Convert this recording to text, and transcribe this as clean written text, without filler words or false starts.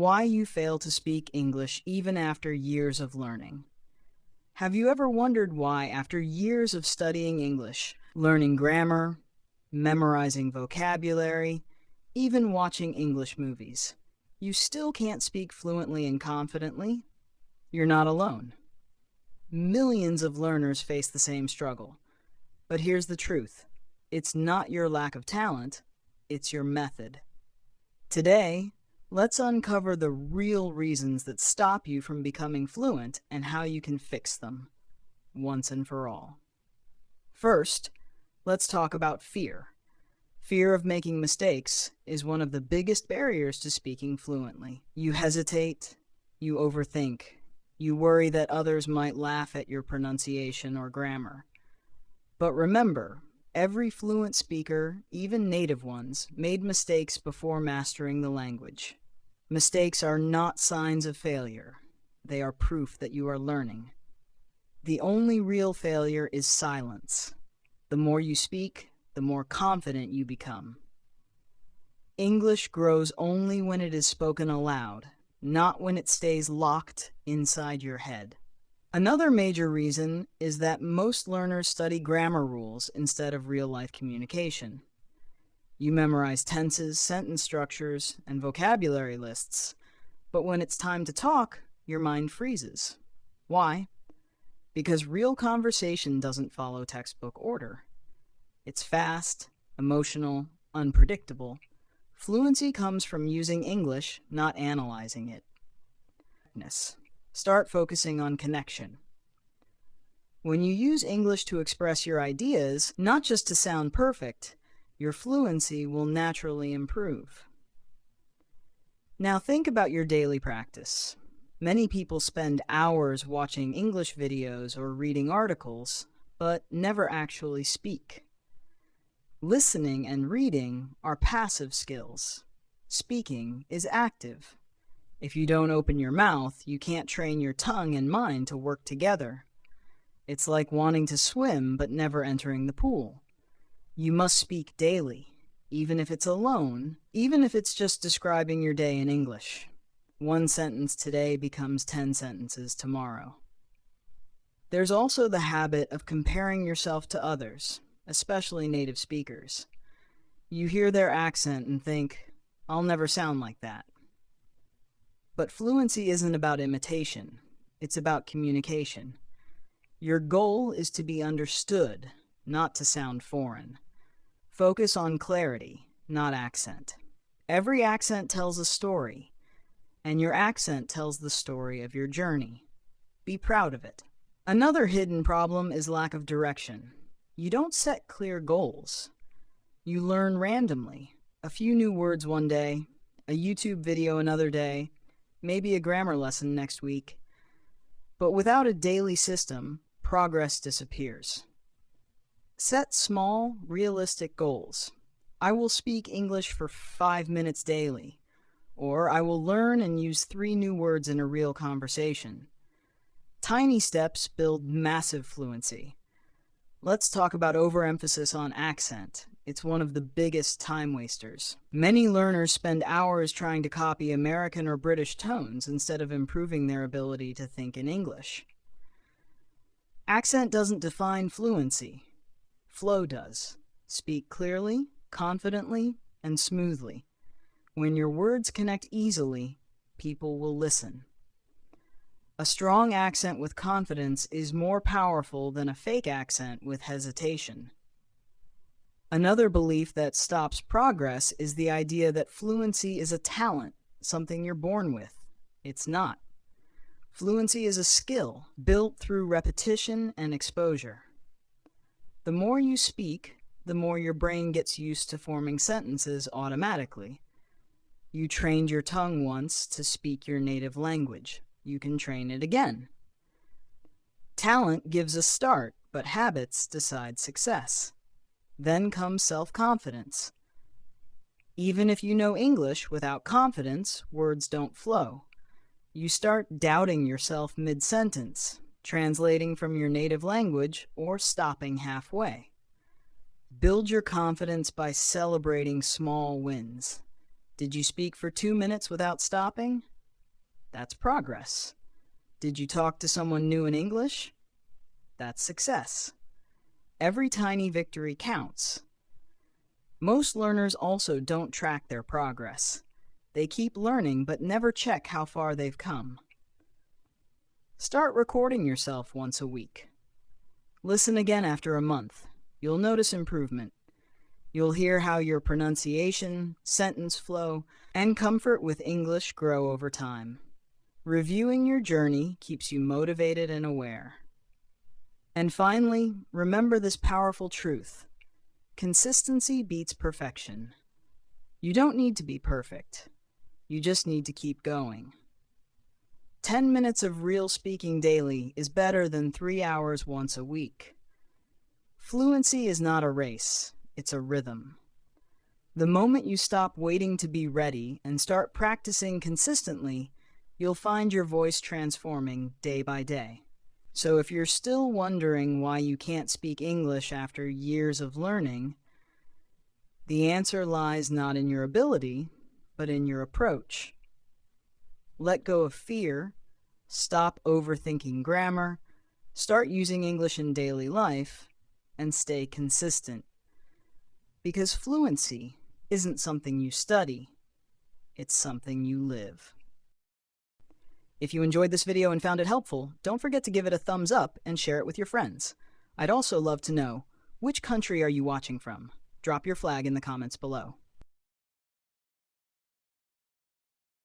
why you fail to speak English even after years of learning. Have you ever wondered why, after years of studying English, learning grammar, memorizing vocabulary, even watching English movies, you still can't speak fluently and confidently? You're not alone. Millions of learners face the same struggle. But here's the truth. It's not your lack of talent, it's your method. Today, let's uncover the real reasons that stop you from becoming fluent and how you can fix them, once and for all. First, let's talk about fear. Fear of making mistakes is one of the biggest barriers to speaking fluently. You hesitate, you overthink, you worry that others might laugh at your pronunciation or grammar. But remember, every fluent speaker, even native ones, made mistakes before mastering the language. Mistakes are not signs of failure. They are proof that you are learning. The only real failure is silence. The more you speak, the more confident you become. English grows only when it is spoken aloud, not when it stays locked inside your head. Another major reason is that most learners study grammar rules instead of real-life communication. You memorize tenses, sentence structures, and vocabulary lists, but when it's time to talk, your mind freezes. Why? Because real conversation doesn't follow textbook order. It's fast, emotional, unpredictable. Fluency comes from using English, not analyzing it. Start focusing on connection. When you use English to express your ideas, not just to sound perfect, your fluency will naturally improve. Now think about your daily practice. Many people spend hours watching English videos or reading articles, but never actually speak. Listening and reading are passive skills. Speaking is active. If you don't open your mouth, you can't train your tongue and mind to work together. It's like wanting to swim but never entering the pool. You must speak daily, even if it's alone, even if it's just describing your day in English. One sentence today becomes 10 sentences tomorrow. There's also the habit of comparing yourself to others, especially native speakers. You hear their accent and think, "I'll never sound like that." But fluency isn't about imitation, it's about communication. Your goal is to be understood, not to sound foreign. Focus on clarity, not accent. Every accent tells a story, and your accent tells the story of your journey. Be proud of it. Another hidden problem is lack of direction. You don't set clear goals. You learn randomly. A few new words one day, a YouTube video another day, maybe a grammar lesson next week. But without a daily system, progress disappears. Set small, realistic goals. I will speak English for 5 minutes daily, or I will learn and use 3 new words in a real conversation. Tiny steps build massive fluency. Let's talk about overemphasis on accent. It's one of the biggest time wasters. Many learners spend hours trying to copy American or British tones instead of improving their ability to think in English. Accent doesn't define fluency. Flow does. Speak clearly, confidently, and smoothly. When your words connect easily, people will listen. A strong accent with confidence is more powerful than a fake accent with hesitation. Another belief that stops progress is the idea that fluency is a talent, something you're born with. It's not. Fluency is a skill built through repetition and exposure. The more you speak, the more your brain gets used to forming sentences automatically. You trained your tongue once to speak your native language. You can train it again. Talent gives a start, but habits decide success. Then comes self-confidence. Even if you know English without confidence, words don't flow. You start doubting yourself mid-sentence, translating from your native language, or stopping halfway. Build your confidence by celebrating small wins. Did you speak for 2 minutes without stopping? That's progress. Did you talk to someone new in English? That's success. Every tiny victory counts. Most learners also don't track their progress. They keep learning but never check how far they've come. Start recording yourself once a week. Listen again after a month. You'll notice improvement. You'll hear how your pronunciation, sentence flow, and comfort with English grow over time. Reviewing your journey keeps you motivated and aware. And finally, remember this powerful truth. Consistency beats perfection. You don't need to be perfect. You just need to keep going. 10 minutes of real speaking daily is better than 3 hours once a week. Fluency is not a race, it's a rhythm. The moment you stop waiting to be ready and start practicing consistently, you'll find your voice transforming day by day. So if you're still wondering why you can't speak English after years of learning, the answer lies not in your ability, but in your approach. Let go of fear, stop overthinking grammar, start using English in daily life, and stay consistent. Because fluency isn't something you study, it's something you live. If you enjoyed this video and found it helpful, don't forget to give it a thumbs up and share it with your friends. I'd also love to know, which country are you watching from? Drop your flag in the comments below.